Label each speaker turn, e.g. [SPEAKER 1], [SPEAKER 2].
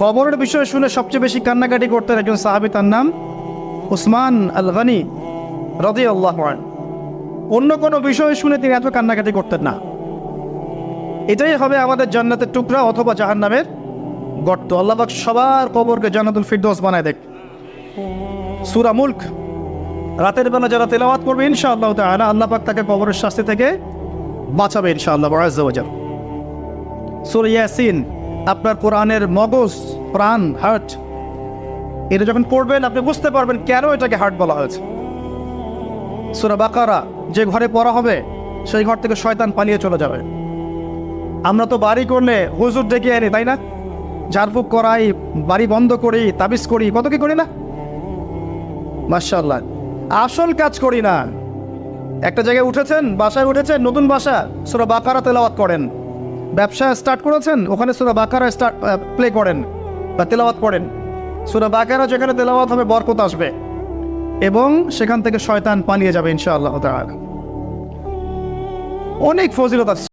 [SPEAKER 1] কবরের বিষয় শুনে সবচেয়ে বেশি কান্নাকাটি করতেন একজন সাহাবী, তার নাম উসমান আল গনি রাদিয়াল্লাহু আনহু। অন্য কোনো বিষয় শুনে তিনি এত কান্নাকাটি করতেন না। এটাই হবে আমাদের জান্নাতের টুকরা অথবা জাহান্নামের গর্ত। আল্লাহ পাক সবার কবরকে জান্নাতুল ফিরদৌস বানায় দেখ। সূরা মুলক রাতের বেলা যারা তেলাওয়াত করবে ইনশাআল্লাহ তাআলা আল্লাহ পাক তাকে কবরের শাস্তি থেকে বাঁচাবে ইনশাআল্লাহ আযজা ওয়া জাল। সূরা ইয়াসিন আপনার কোরআনের মগজ, প্রাণ, হার্ট, এটা যখন পড়বেন আপনি বুঝতে পারবেন কেন এটাকে হার্ট বলা হয়েছে। সূরা বাকারা যে ঘরে পড়া হবে সেই ঘর থেকে শয়তান পালিয়ে চলে যাবে। আমরা তো বাড়ি করলে হুজুর ডেকে আনি, তাই না? ঝাড়ফুঁক করাই, বাড়ি বন্ধ করি, তাবিজ করি, কত কি করি না? মাশাআল্লাহ, আসল কাজ করি না। একটা জায়গায় উঠেছেন, বাসায় উঠেছেন, নতুন বাসা, সূরা বাকারা তেলাওয়াত করেন। ব্যবসা স্টার্ট করেছেন, ওখানে সূরা বাকারা প্লে করেন বা তেলাওয়াত করেন। সূরা বাকারা যেখানে তেলাওয়াত হবে বরকত আসবে এবং সেখান থেকে শয়তান পালিয়ে যাবে ইনশাআল্লাহ তাআলা। অনেক ফজিলত আছে।